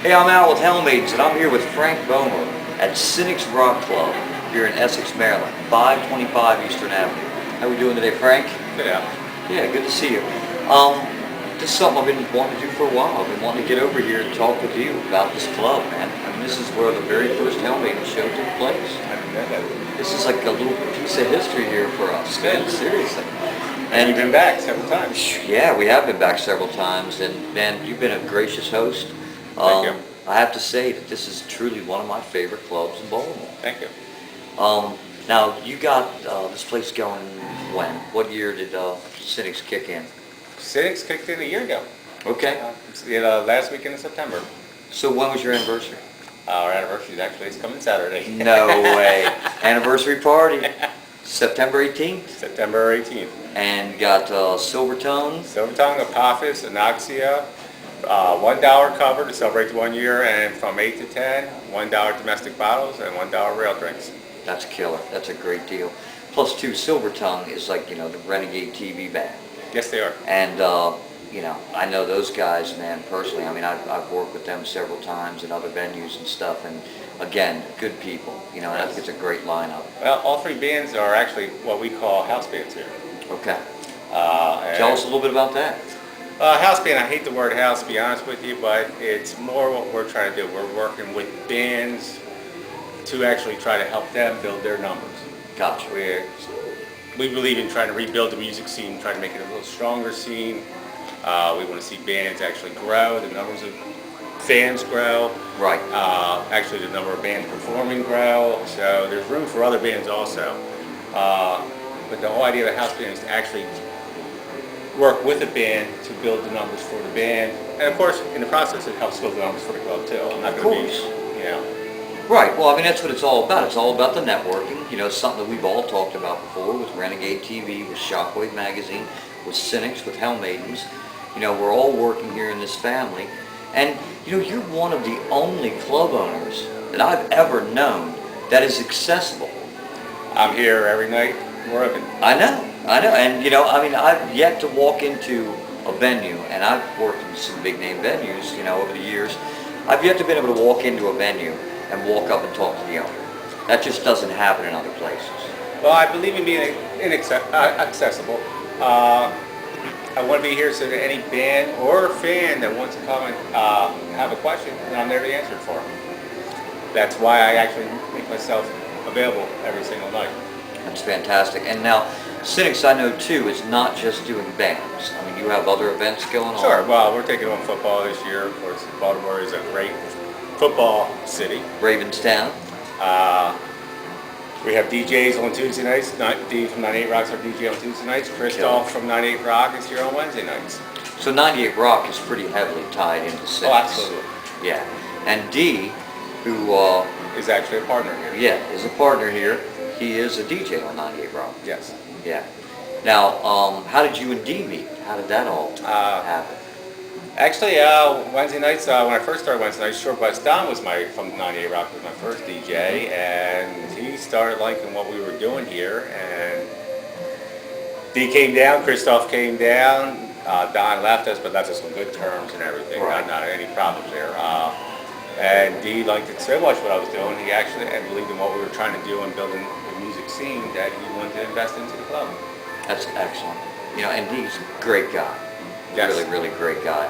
Hey, I'm Al with Helmets, and I'm here with Frank Bohmer at Sinix Rock Club here in Essex, Maryland, 525 Eastern Avenue. How we doing today, Frank? Good, Al. Yeah, good to see you. This is something I've been wanting to do for a while. I've been wanting to get over here and talk with you about this club, man. I mean, this is where the very first Helmet show took place. This is like a little piece of history here for us, man. Seriously. And you've been back several times. Yeah, we have been back several times, and man, you've been a gracious host. Thank you. I have to say that this is truly one of my favorite clubs in Baltimore. Thank you. Now, you got this place going when? What year did Sinix kick in? Sinix kicked in a year ago. Okay. Last weekend in September. So when was your anniversary? Our anniversary is coming Saturday. No way. Anniversary party. September 18th? September 18th. And got Silver Tone? Silver Tongue, Apophis, Anoxia, $1 cover to celebrate 1 year, and from 8 to 10, $1 domestic bottles and $1 rail drinks. That's killer. That's a great deal. Plus, too, Silver Tongue is like, the Renegade TV band. Yes, they are. And, I know those guys, man, personally. I mean, I've worked with them several times in other venues and stuff, and again, good people. I think it's a great lineup. Well, all three bands are actually what we call house bands here. Okay. Tell us a little bit about that. House band, I hate the word house, to be honest with you, but it's more what we're trying to do. We're working with bands to actually try to help them build their numbers. Gotcha. We believe in trying to rebuild the music scene, trying to make it a little stronger scene. We want to see bands actually grow, the numbers of fans grow. Right. Actually, the number of bands performing grow. So there's room for other bands also. But the whole idea of a house band is to actually work with a band to build the numbers for the band. And of course, in the process, it helps build the numbers for the club too. I'm not going to be, Right. Well, I mean, that's what it's all about. It's all about the networking. It's something that we've all talked about before with Renegade TV, with Shockwave Magazine, with Sinix, with Hell Maidens. We're all working here in this family. And, you're one of the only club owners that I've ever known that is accessible. I'm here every night. We're open. I know. And, I've yet to walk into a venue, and I've worked in some big name venues, over the years. I've yet to be able to walk into a venue and walk up and talk to the owner. That just doesn't happen in other places. Well, I believe in being accessible. I want to be here so that any band or fan that wants to come and have a question, I'm there to answer it for them. That's why I actually make myself available every single night. That's fantastic. And now, Sinix, I know too, is not just doing bands. I mean, you have other events going on. Sure. Well, we're taking on football this year. Of course, Baltimore is a great football city. Ravenstown. We have DJs on Tuesday nights. D from 98 Rock's our DJ on Tuesday nights. Christoph from 98 Rock is here on Wednesday nights. So 98 Rock is pretty heavily tied into Sinix. Oh, absolutely. Yeah. And D, who is actually a partner here. Yeah, is a partner here. He is a DJ on 98 Rock. Yes. Yeah. Now, how did you and D meet? How did that all happen? Actually, Wednesday nights, when I first started Wednesday nights, Short Bus Don was from 98 Rock was my first DJ, and he started liking what we were doing here, and D came down, Christoph came down, Don left us, but left us on good terms and everything, right. not any problems there. And D liked it so much what I was doing, he actually believed in what we were trying to do and building the music scene that he wanted to invest into the club. That's excellent. And D's a great guy. Yes. Really, really great guy.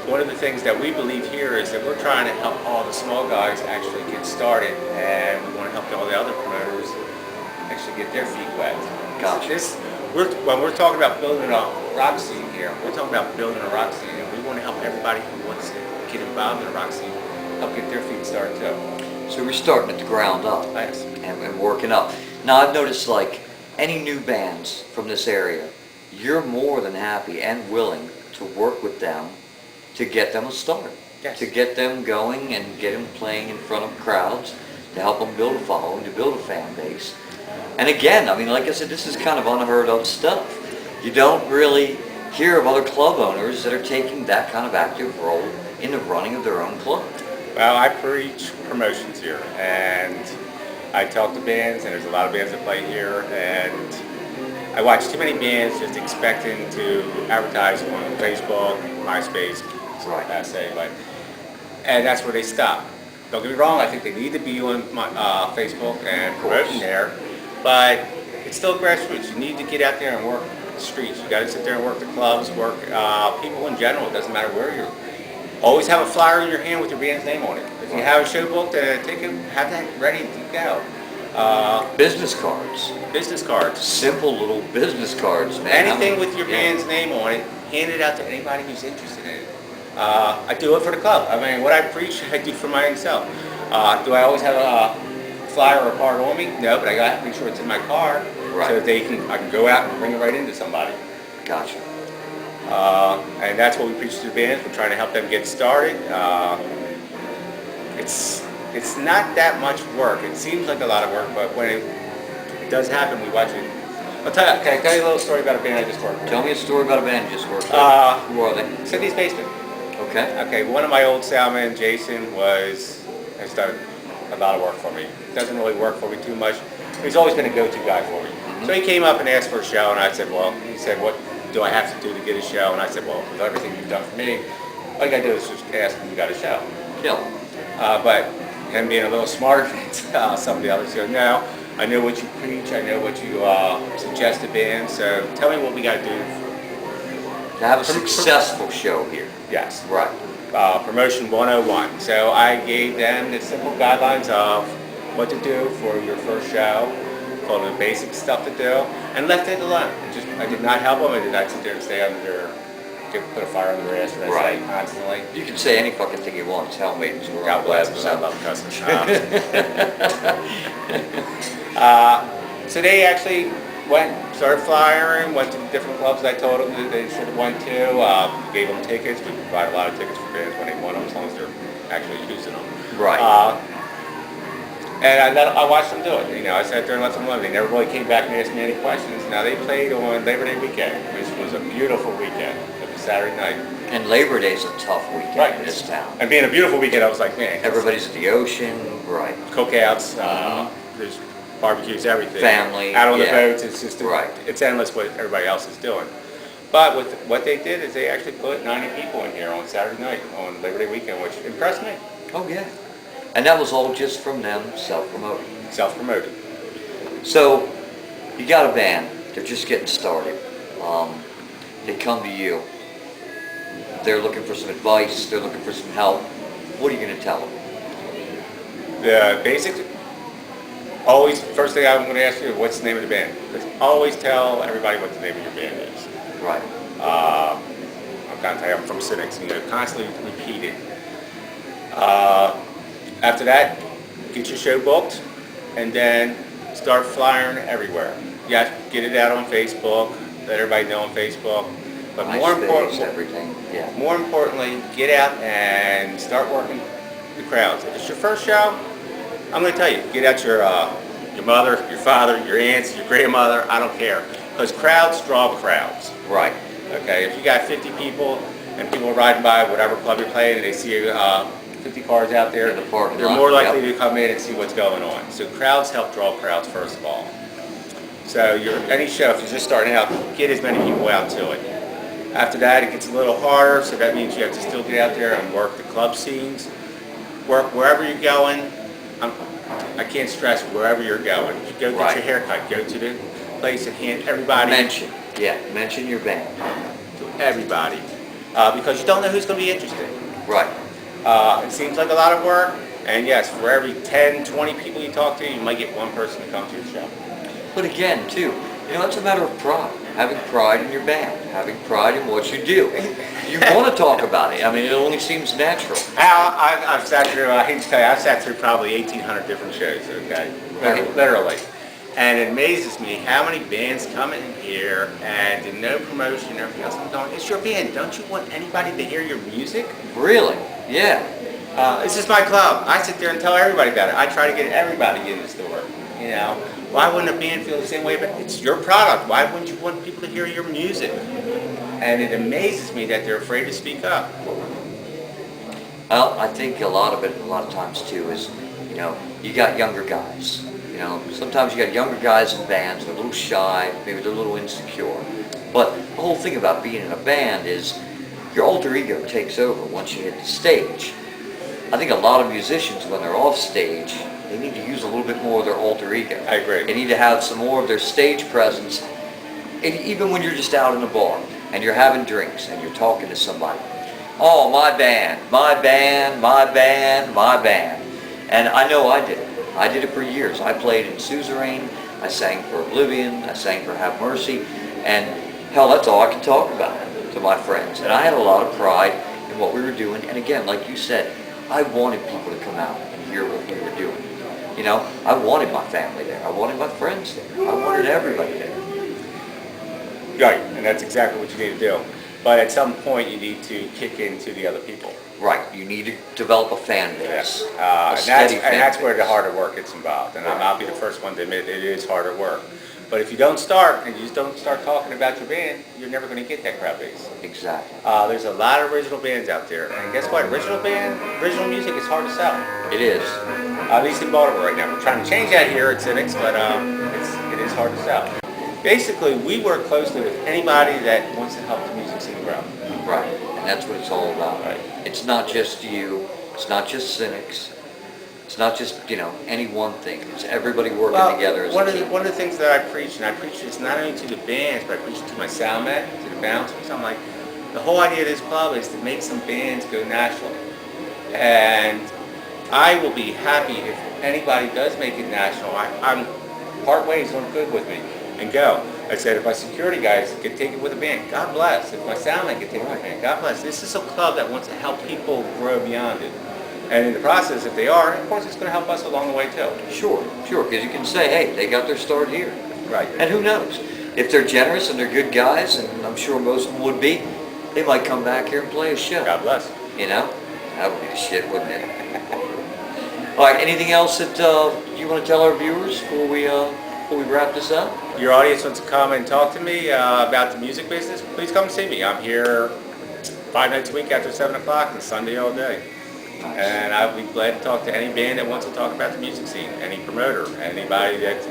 One of the things that we believe here is that we're trying to help all the small guys actually get started, and we want to help all the other promoters actually get their feet wet. Gotcha. When we're talking about building a rock scene here, we're talking about building a rock scene, and we want to help everybody who wants to get involved in a rock scene help get their feet started too. So we're starting at the ground up. Yes. And working up. Now, I've noticed, like, any new bands from this area, you're more than happy and willing to work with them to get them a start, yes. To get them going and get them playing in front of crowds, to help them build a following, to build a fan base. And again, I mean, like I said, this is kind of unheard of stuff. You don't really hear of other club owners that are taking that kind of active role in the running of their own club. Well, I preach promotions here, and I talk to bands, and there's a lot of bands that play here, and I watch too many bands just expecting to advertise on Facebook, MySpace, Right. I say, but and that's where they stop. Don't get me wrong, I think they need to be on my, Facebook and promoting there, but it's still grassroots. You need to get out there and work the streets. You got to sit there and work the clubs, work people in general. It doesn't matter where you're. Always have a flyer in your hand with your band's name on it. If you have a show booked and a ticket, have that ready to go. Business cards. Business cards. Simple little business cards, man. Anything with your band's name on it, hand it out to anybody who's interested in it. I do it for the club. I mean, what I preach, I do for myself. Do I always have a flyer or a card on me? No, but I got to make sure it's in my car so that I can go out and bring it right into somebody. Gotcha. And that's what we preach to the bands. We're trying to help them get started. It's not that much work. It seems like a lot of work, but when it does happen, we watch it. Can I tell you a little story about a band I just worked with? Tell me a story about a band you just worked with. Who are they? Cindy's Basement. Okay. Okay, one of my old soundmen, Jason, has done a lot of work for me. Doesn't really work for me too much. He's always been a go-to guy for me. So he came up and asked for a show, and I said, well, he said, what do I have to do to get a show? And I said, well, with everything you've done for me, all you got to do is just ask if you got a show. Kill. But him being a little smarter than some of the others, he goes, no, I know what you preach, I know what you suggest to bands, so tell me what we got to do. To have a successful show here. Yes. Right. Promotion 101. So I gave them the simple guidelines of what to do for your first show, told them the basic stuff to do, and left it alone. I did not help them. I did not sit there and stay under their, put a fire under their ass, as I say constantly. You can say any fucking thing you want. It's Hell Maidens. God bless, because I love cussing. So they actually started flyering, went to the different clubs that I told them that they should have went to, gave them tickets. We provide a lot of tickets for bands when they want them, as long as they're actually using them. Right. And I watched them do it. You know, I sat there and let them know. They never really came back and asked me any questions. Now they played on Labor Day weekend, which was a beautiful weekend. It was Saturday night. And Labor Day's a tough weekend in this town. And being a beautiful weekend, I was like, man. Everybody's at the ocean. Right. Cookouts, there's barbecues, everything. Family. Out on the boats. It's just it's endless what everybody else is doing. But what they did is they actually put 90 people in here on Saturday night on Labor Day weekend, which impressed me. Oh yeah. And that was all just from them self-promoting. Self-promoted. So, you got a band. They're just getting started. They come to you. They're looking for some advice. They're looking for some help. What are you going to tell them? The basic, always, first thing I'm going to ask you, what's the name of the band? Let's always tell everybody what the name of your band is. Right. I'm going to tell you, I'm from Sinix. You know, constantly repeat it. After that, get your show booked, and then start flyering everywhere. Yeah, get it out on Facebook, let everybody know on Facebook. But more importantly, get out and start working the crowds. If it's your first show, I'm going to tell you, get out your mother, your father, your aunts, your grandmother, I don't care. Because crowds draw crowds. Right. Okay, if you got 50 people and people are riding by whatever club you're playing and they see 50 cars out there, they're more likely to come in and see what's going on. So crowds help draw crowds first of all. So any show, if you're just starting out, get as many people out to it. After that, it gets a little harder, so that means you have to still get out there and work the club scenes. Work wherever you're going. I can't stress wherever you're going. You go get your haircut, go to the place and hand everybody. Mention your band. To everybody. Because you don't know who's going to be interested. Right. It seems like a lot of work, and yes, for every 10, 20 people you talk to, you might get one person to come to your show. But again, too, it's a matter of pride. Having pride in your band, having pride in what you do. You want to talk about it. I mean, it only seems natural. I've sat through, I hate to tell you, I've sat through probably 1,800 different shows, okay? Literally. And it amazes me how many bands come in here and no promotion and everything else. I'm going, it's your band. Don't you want anybody to hear your music? Really? Yeah. This is my club. I sit there and tell everybody about it. I try to get everybody in this door. You know, why wouldn't a band feel the same way? But it's your product. Why wouldn't you want people to hear your music? And it amazes me that they're afraid to speak up. Well, I think a lot of times too is, you got younger guys. Sometimes you got younger guys in bands, they're a little shy, maybe they're a little insecure. But the whole thing about being in a band is your alter ego takes over once you hit the stage. I think a lot of musicians, when they're off stage, they need to use a little bit more of their alter ego. I agree. They need to have some more of their stage presence. And even when you're just out in a bar and you're having drinks and you're talking to somebody. Oh, my band, my band, my band, my band. And I know I did it. I did it for years. I played in Suzerain. I sang for Oblivion. I sang for Have Mercy. And hell, that's all I could talk about to my friends. And I had a lot of pride in what we were doing. And again, like you said, I wanted people to come out and hear what we were doing. You know, I wanted my family there. I wanted my friends there. I wanted everybody there. Right, and that's exactly what you need to do. But at some point, you need to kick into the other people. Right. You need to develop a fan base. And that's where the harder work gets involved. And I'll be the first one to admit it is harder work. But if you don't start, and you just don't start talking about your band, you're never going to get that crowd base. Exactly. There's a lot of original bands out there. And guess what? Original music is hard to sell. It is. At least in Baltimore right now. We're trying to change that here at Sinix, but it is hard to sell. Basically, we work closely with anybody that wants to help the music scene grow. Right, and that's what it's all about. Right. It's not just you, it's not just Sinix, it's not just, any one thing. It's everybody working together as a team. One of the things that I preach this not only to the bands, but I preach it to my sound men, to the bouncers. I'm like, the whole idea of this club is to make some bands go nationally. And I will be happy if anybody does make it national. I'm part ways on good with me. And go. I said, if my security guys can take it with a band, God bless. If my soundman can take it with a band, God bless. This is a club that wants to help people grow beyond it. And in the process, if they are, of course, it's going to help us along the way too. Sure, because you can say, hey, they got their start here. Right. And who knows? If they're generous and they're good guys, and I'm sure most of them would be, they might come back here and play a show. God bless. That would be the shit, wouldn't it? All right, anything else that you want to tell our viewers before we wrap this up? Your audience wants to come and talk to me about the music business, please come see me. I'm here 5 nights a week after 7 o'clock and Sunday all day. Nice. And I'll be glad to talk to any band that wants to talk about the music scene, any promoter, anybody that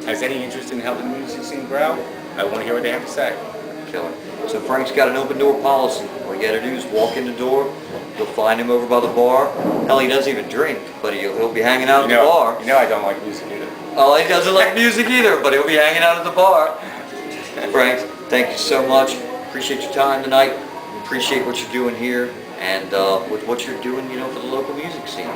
has any interest in helping the music scene grow. I want to hear what they have to say. Killer. So Frank's got an open door policy. All you got to do is walk in the door. You'll find him over by the bar. Hell, he doesn't even drink, but he'll be hanging out at the bar. You know I don't like music either. Oh, he doesn't like music either, but he'll be hanging out at the bar. Frank, thank you so much. Appreciate your time tonight. Appreciate what you're doing here and with what you're doing, for the local music scene.